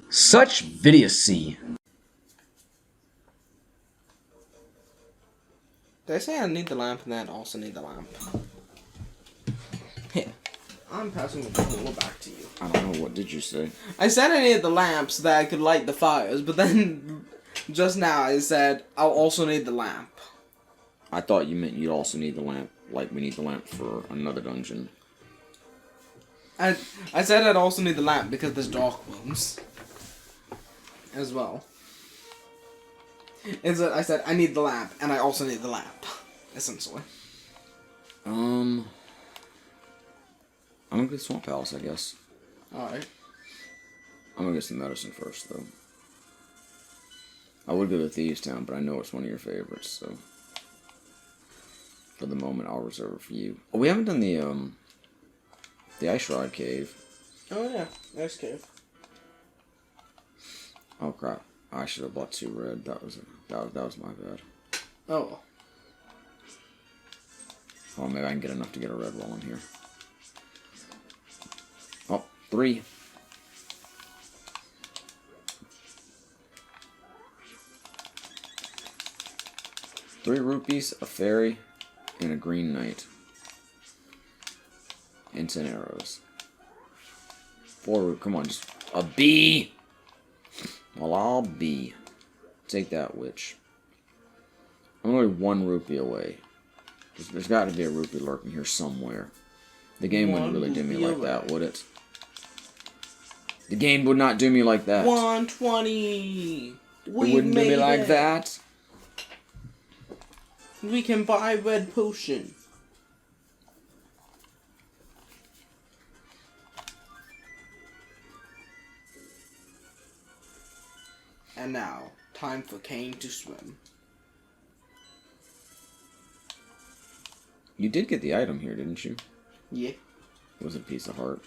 Such Vidiocy. Did I say I need the lamp and then also need the lamp? Here. I'm passing the controller back to you. I don't know, what did you say? I said I needed the lamp so that I could light the fires, but then just now I said I'll also need the lamp. I thought you meant you'd also need the lamp, like we need the lamp for another dungeon. I said I'd also need the lamp because there's dark rooms as well. I said I need the lamp and I also need the lamp, essentially. I'm gonna go to Swamp Palace, I guess. Alright. I'm gonna get some medicine first, though. I would go to Thieves Town, but I know it's one of your favorites, so... For the moment, I'll reserve it for you. Oh, we haven't done the Ice Rod Cave. Oh yeah, Ice Cave. Oh crap! I should have bought 2 red. That was my bad. Oh. Oh, maybe I can get enough to get a red while I'm here. Oh, 3. Three rupees, a fairy, and a green knight. And 10 arrows. 4, come on, just a bee! Well, I'll be. Take that, witch. I'm only 1 rupee away. There's got to be a rupee lurking here somewhere. The game wouldn't really do me like that, would it? The game would not do me like that. 120! It wouldn't do me like that. We can buy red potion. And now, time for Kain to swim. You did get the item here, didn't you? Yeah. It was a piece of heart.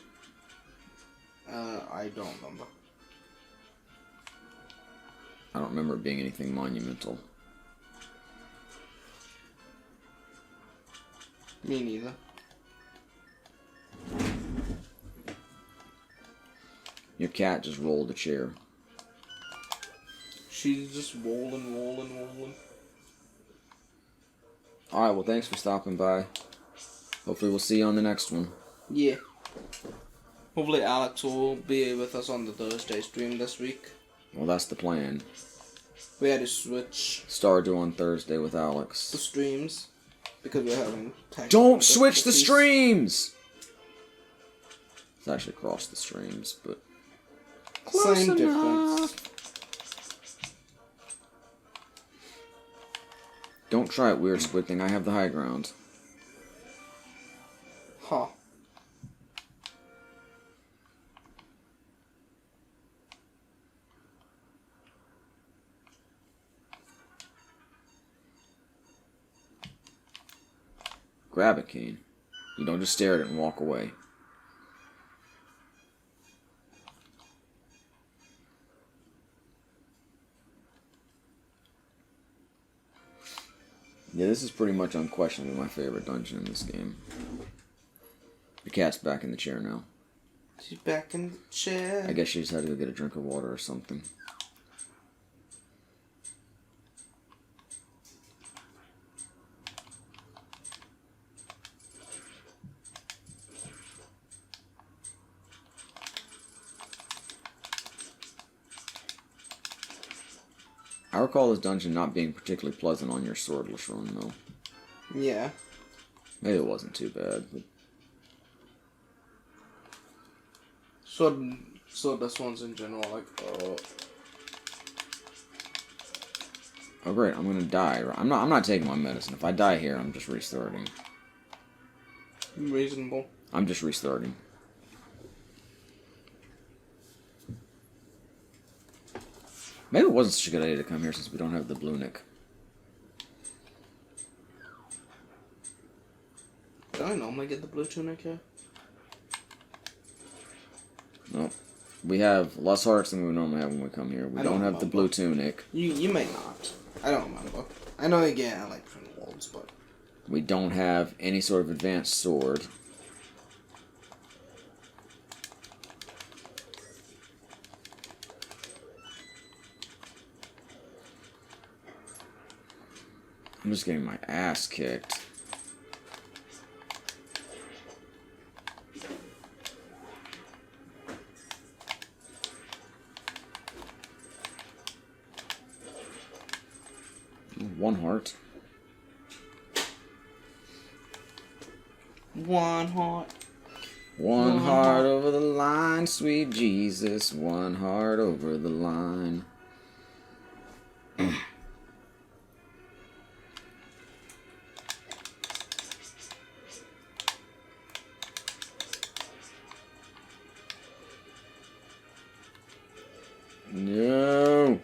I don't remember. I don't remember it being anything monumental. Me neither. Your cat just rolled a chair. She's just rolling. Alright, well thanks for stopping by. Hopefully we'll see you on the next one. Yeah. Hopefully Alex will be with us on the Thursday stream this week. Well, that's the plan. We had to switch Stardew on Thursday with the Alex. streams because we're having Don't switch the streams! It's actually across the streams, but... Same difference. Don't try it, weird squid thing. I have the high ground. Huh. Grab it, Kain. You don't just stare at it and walk away. Yeah, this is pretty much unquestionably my favorite dungeon in this game. The cat's back in the chair now. She's back in the chair. I guess she just had to go get a drink of water or something. I recall this dungeon not being particularly pleasant on your swordless run, though. Yeah. Maybe it wasn't too bad, but... So this one's in general, like, Oh great, I'm gonna die. I'm not taking my medicine. If I die here, I'm just restarting. reasonable. I'm just restarting. Maybe it wasn't such a good idea to come here since we don't have the blue nick. Do I normally get the blue tunic here? Nope. We have less hearts than we normally have when we come here. We don't have the blue tunic. You may not. I don't remember. I know they get like from the wolves, but... We don't have any sort of advanced sword. I'm just getting my ass kicked. One heart. One heart. One heart over the line, sweet Jesus. One heart over the line. No.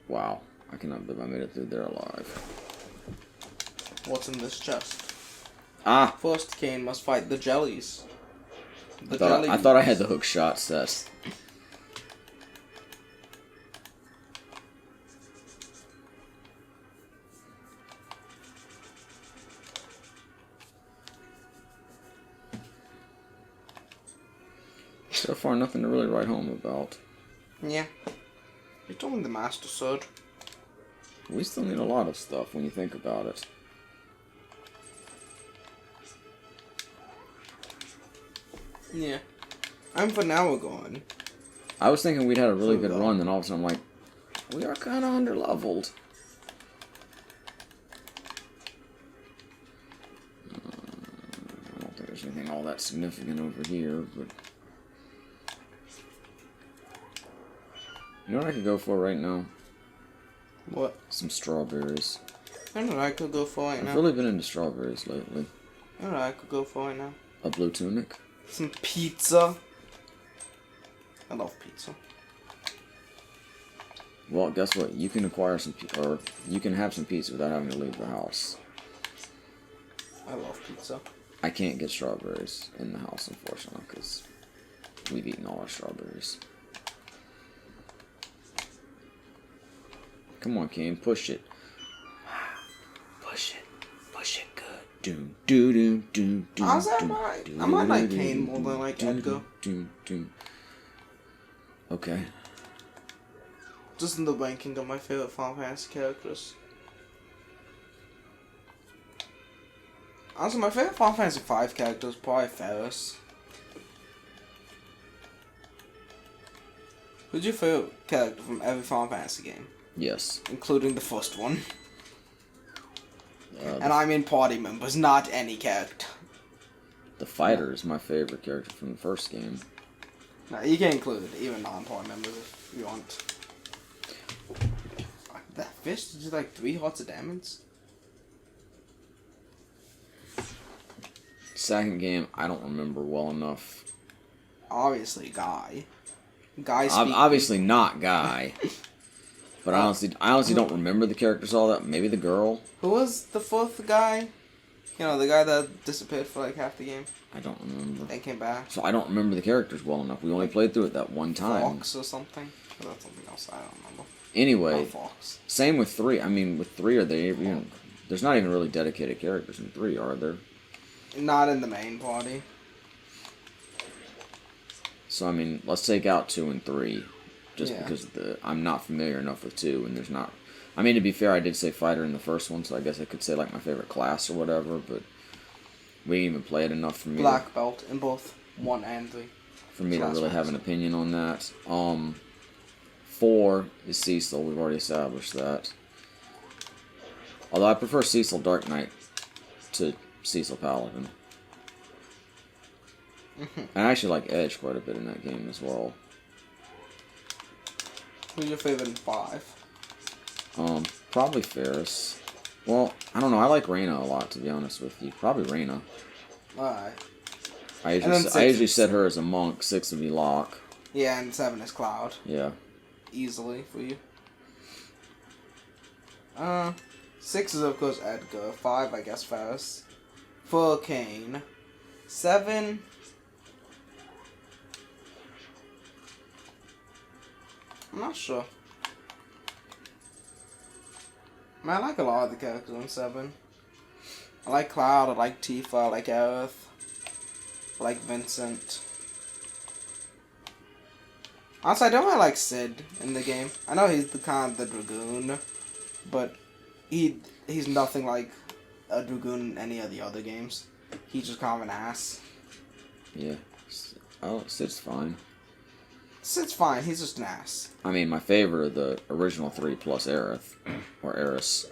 Wow. I cannot believe I made it through there alive. What's in this chest? Ah! First, Kain must fight the jellies. I thought I had the hook shot set. So far, nothing to really write home about. Yeah. You told me the Master Sword. We still need a lot of stuff when you think about it. Yeah. I'm for now we're going. I was thinking we'd had a really good run, then all of a sudden I'm like, we are kind of underleveled. I don't think there's anything all that significant over here, but... You know what I could go for right now? What? Some strawberries. I don't know what I could go for right now. I've really been into strawberries lately. I don't know what I could go for right now. A blue tunic? Some pizza. I love pizza. Well, guess what? You can acquire some, or you can have some pizza without having to leave the house. I love pizza. I can't get strawberries in the house, unfortunately, because we've eaten all our strawberries. Come on, Kain, push it. Push it. Push it good. Doom, doo, doo, doo, doo. I might like Kain more than like Edgar. Okay. Just in the ranking of my favorite Final Fantasy characters. Also, my favorite Final Fantasy V character is probably Ferris. Who's your favorite character from every Final Fantasy game? Yes. Including the first one. And I mean party members, not any character. The fighter is my favorite character from the first game. No, you can include even non-party members if you want. That fish did like 3 hearts of damage? Second game, I don't remember well enough. Obviously, Guy. Obviously not Guy. But I honestly don't remember the characters all that. Maybe the girl. Who was the 4th guy? You know, the guy that disappeared for like half the game. I don't remember. They came back. So I don't remember the characters well enough. We only played through it that one time. Fox or something? Or that's something else. I don't remember. Anyway, Fox. Same with 3. I mean, with 3, are they even... There's not even really dedicated characters in 3, are there? Not in the main party. So, I mean, let's take out 2 and 3. Just Yeah. because I'm not familiar enough with 2, and there's not... I mean, to be fair, I did say fighter in the first one, so I guess I could say, like, my favorite class or whatever, but we didn't even play it enough for me Black belt in both 1 and 3. for me to really have an opinion on that. 4 is Cecil. We've already established that. Although I prefer Cecil Dark Knight to Cecil Paladin. I actually like Edge quite a bit in that game as well. Who's your favorite in 5? Probably Ferris. Well, I don't know. I like Reyna a lot, to be honest with you. Probably Reyna. Alright. I usually set her as a monk. 6 would be Locke. Yeah, and 7 is Cloud. Yeah. Easily for you. 6 is of course Edgar. 5 I guess Ferris. 4 Kain. 7... I'm not sure. I mean, I like a lot of the characters in 7. I like Cloud, I like Tifa, I like Aerith. I like Vincent. Honestly, I don't really like Sid in the game. I know he's the kind of the Dragoon, but he's nothing like a Dragoon in any of the other games. He's just kind of an ass. Yeah. Oh, Sid's fine. Sid's fine. He's just an ass. I mean, my favorite are the original 3 plus Aerith. Or Eris.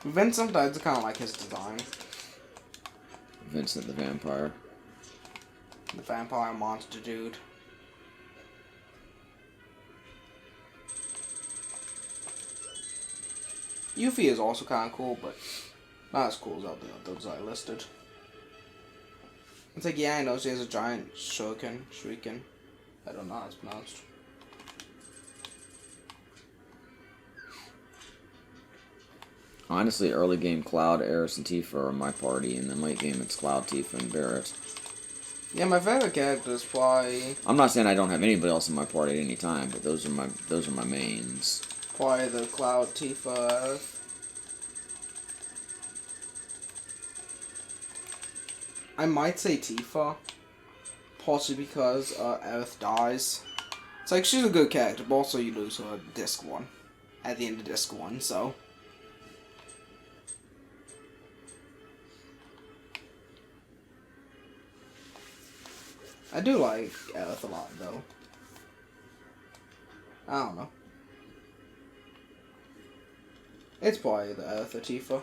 Vincent, I kind of like his design. Vincent the Vampire. The vampire monster dude. Yuffie is also kind of cool, but not as cool as all the others I listed. It's like, yeah, I know she has a giant shuriken. I don't know how it's pronounced. Honestly, early game Cloud, Eris, and Tifa are my party, and then late game it's Cloud, Tifa, and Barret. Yeah, my favorite character is probably... I'm not saying I don't have anybody else in my party at any time, but those are my mains. Probably the Cloud, Tifa... I might say Tifa. Possibly because Aerith dies. It's like, she's a good character, but also you lose her Disc 1. At the end of Disc 1, so... I do like Aerith a lot, though. I don't know. It's probably the Aerith or Tifa.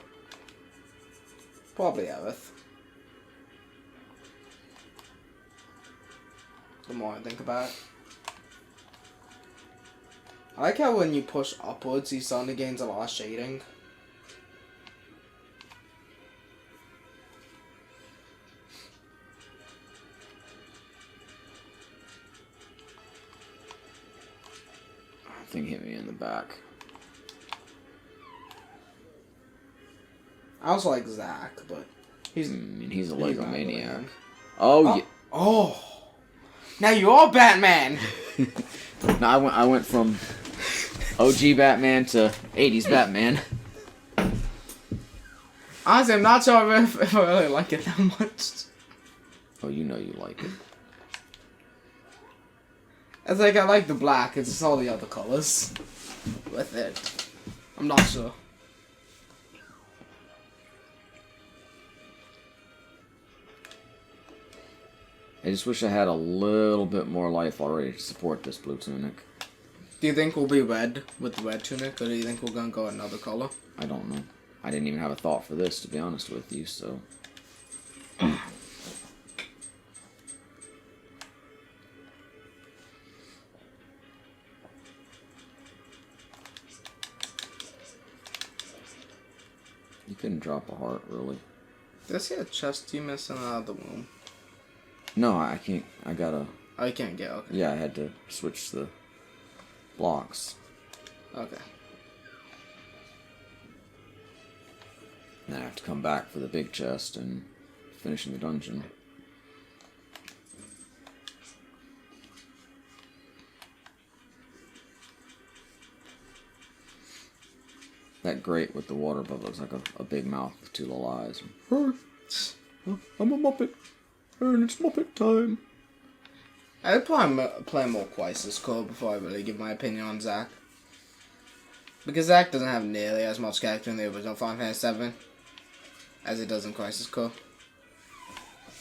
Probably Aerith. The more I think about it. I like how when you push upwards, he suddenly gains a lot of shading. Thing hit me in the back. I also like Zack, but he's he's a Lego maniac. Oh, Oh yeah. Oh, now you're Batman. No, I went from OG Batman to 80s Batman. Honestly, I'm not sure if I really like it that much. Oh, you know you like it. It's like I like the black. It's just all the other colors with it. I'm not sure. I just wish I had a little bit more life already to support this blue tunic. Do you think we'll be red with the red tunic, or do you think we're gonna go another color? I don't know. I didn't even have a thought for this, to be honest with you, so... You couldn't drop a heart, really. Did I see a chest you missing out of the womb? No, I can't. I gotta... Oh, you can't get, okay. Yeah, I had to switch the blocks. Okay. And then I have to come back for the big chest and finishing the dungeon. That grate with the water above looks like a big mouth with two little eyes. I'm a Muppet, and it's Muppet time. I'd probably play more Crisis Core before I really give my opinion on Zack. Because Zack doesn't have nearly as much character in the original Final Fantasy VII as it does in Crisis Core.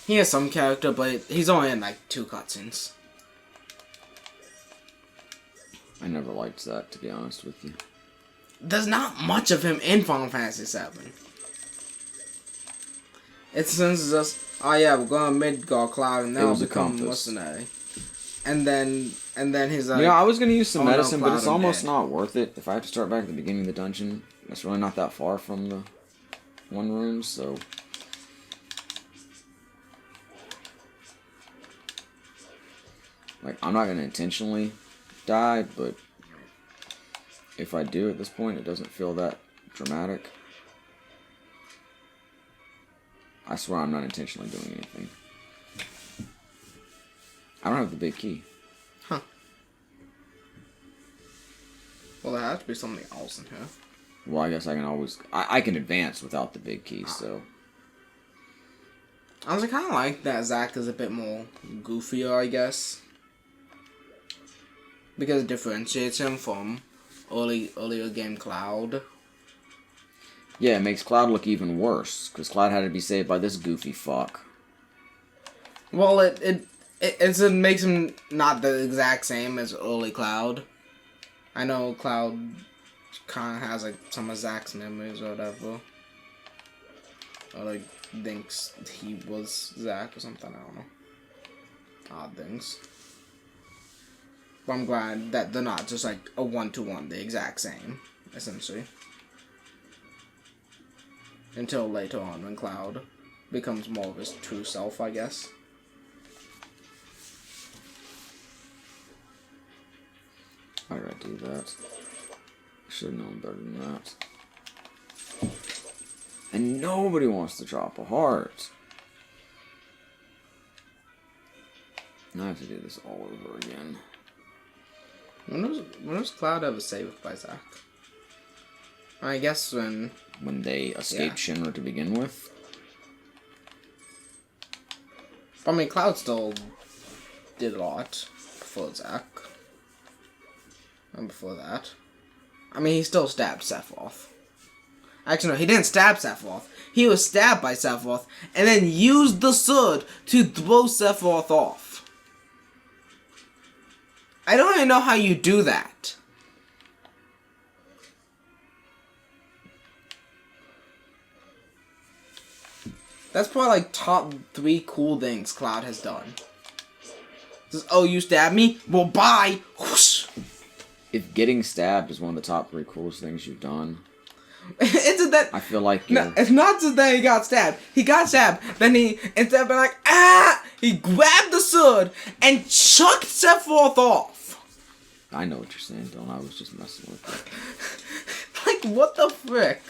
He has some character, but he's only in like 2 cutscenes. I never liked Zack, to be honest with you. There's not much of him in Final Fantasy VII. It's since just, oh yeah, we're going Midgard Cloud and now become mercenary. And then he's like... You know, I was going to use some medicine, no, but it's Cloud almost dead. not worth it. If I have to start back at the beginning of the dungeon, that's really not that far from the one room, so... Like, I'm not going to intentionally die, but if I do at this point, it doesn't feel that dramatic. I swear I'm not intentionally doing anything. I don't have the big key. Huh. Well, there has to be something else in here. Well, I guess I can always... I can advance without the big key, so... Honestly, kind of like that Zack is a bit more goofier, I guess. Because it differentiates him from earlier game Cloud. Yeah, it makes Cloud look even worse, because Cloud had to be saved by this goofy fuck. Well, it makes him not the exact same as early Cloud. I know Cloud kind of has like some of Zack's memories or whatever. Or like thinks he was Zack or something, I don't know. Odd things. But I'm glad that they're not just like a one-to-one, the exact same, essentially. Until later on when Cloud becomes more of his true self, I guess. I gotta do that. Should have known better than that. And nobody wants to drop a heart. Now I have to do this all over again. When was Cloud ever saved by Zack? I guess when they escaped Shinra to begin with. I mean, Cloud still did a lot before Zack. And before that. I mean, he still stabbed Sephiroth. Actually, no, he didn't stab Sephiroth. He was stabbed by Sephiroth and then used the sword to throw Sephiroth off. I don't even know how you do that. That's probably like top 3 cool things Cloud has done. Just, oh, you stabbed me? Well, bye! Whoosh. If getting stabbed is one of the top 3 coolest things you've done, Isn't that... I feel like you're... No, it's not just that he got stabbed. He got stabbed. Then he, instead of being like, ah! He grabbed the sword and chucked Sephiroth off. I know what you're saying, Dylan. I was just messing with Like, what the frick?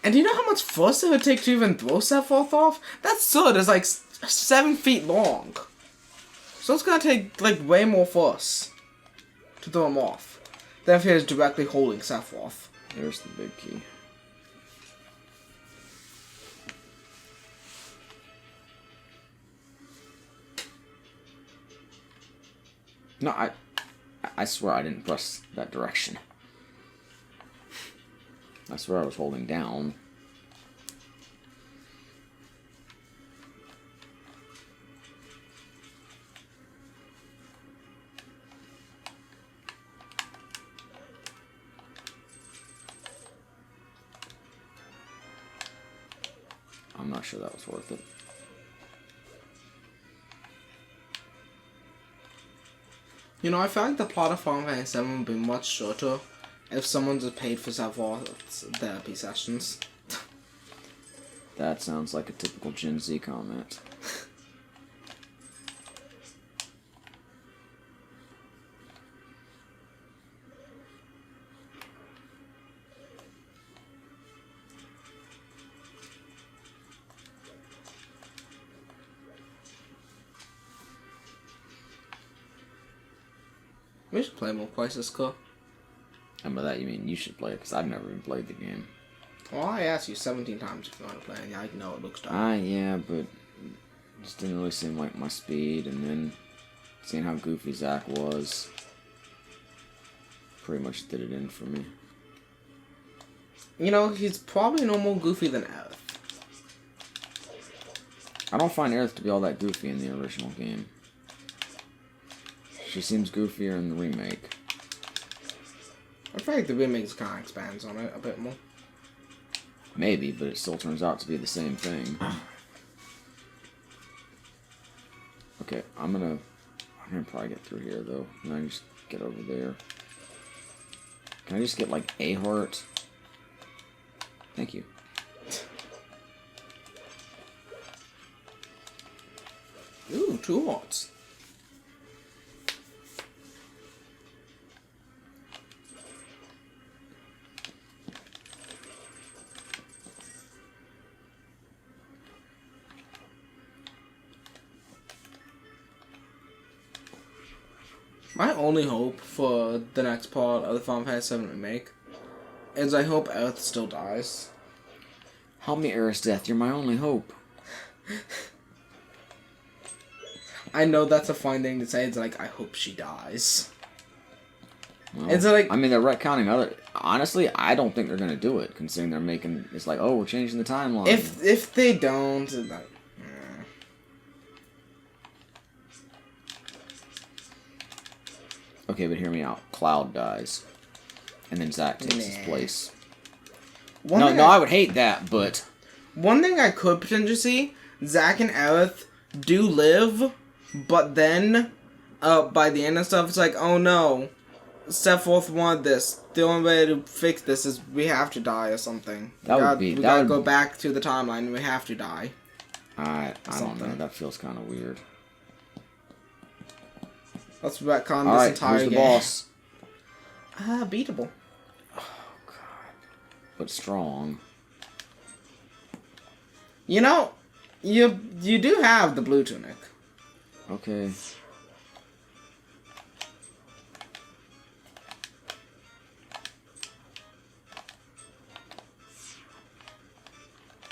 And do you know how much force it would take to even throw Sephiroth off? That sword is like 7 feet long. So it's gonna take like way more force to throw him off than if he was directly holding Sephiroth. it. There's the big key. No, I swear I didn't press that direction. I swear I was holding down. I'm not sure that was worth it. You know, I feel like the plot of Final Fantasy VII would be much shorter if someone just paid for Sephiroth's therapy sessions. That sounds like a typical Gen Z comment. We should play more Crisis Core. And by that you mean you should play it, because I've never even played the game. Well, I asked you 17 times if you want to play, and I know it looks dumb. Yeah, but it just didn't really seem like my speed, and then seeing how goofy Zack was pretty much did it in for me. You know, he's probably no more goofy than Aerith. I don't find Aerith to be all that goofy in the original game. She seems goofier in the remake. I feel like the remake kind of expands on it a bit more. Maybe, but it still turns out to be the same thing. Okay, I'm gonna probably get through here though. Can I just get over there? Can I just get like a heart? Thank you. Ooh, 2 hearts. My only hope for the next part of the Final Fantasy VII remake is I hope Aerith still dies. Help me, Eris Death. You're my only hope. I know that's a fine thing to say. It's like, I hope she dies. Well, it's like... I mean, they're retconning other... Honestly, I don't think they're going to do it, considering they're making... It's like, oh, we're changing the timeline. If they don't... It's like, Okay, but hear me out. Cloud dies. And then Zack takes his place. No, I would hate that, but... One thing I could potentially see, Zack and Aerith do live, but then, by the end of stuff, it's like, oh no, Sephiroth wanted this. The only way to fix this is we have to die or something. We gotta go back to the timeline and we have to die. I don't know. That feels kind of weird. Let's retcon this entire game. Who's the boss? Beatable. Oh, God. But strong. You know, you do have the blue tunic. Okay.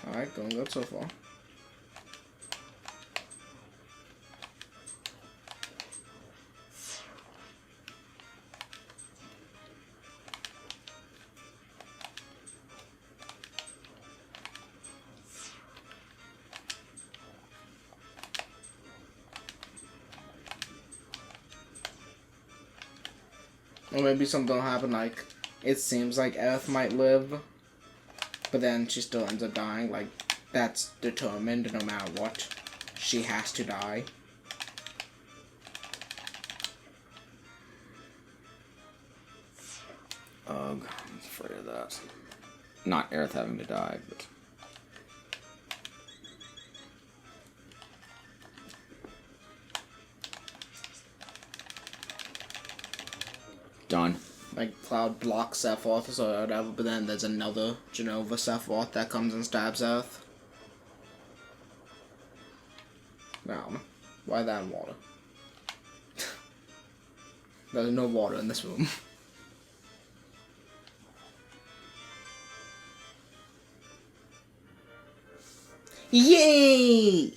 Alright, going good so far. Or maybe something will happen like, it seems like Aerith might live, but then she still ends up dying. Like, that's determined no matter what. She has to die. Ugh, I'm afraid of that. Not Aerith having to die, but... Done. Like, Cloud blocks Sephiroth or whatever, but then there's another Genova Sephiroth that comes and stabs Earth. Now, why that in water? There's no water in this room. Yay!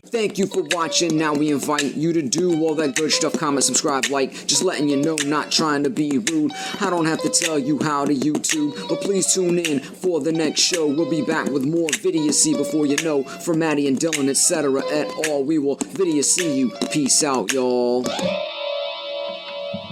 Thank you for watching. Now we invite you to do all that good stuff. Comment, subscribe, like. Just letting you know, not trying to be rude. I don't have to tell you how to YouTube, but please tune in for the next show. We'll be back with more Vidiocy before you know. For Maddie and Dylan, etc. et al. We will Vidiocy you. Peace out, y'all.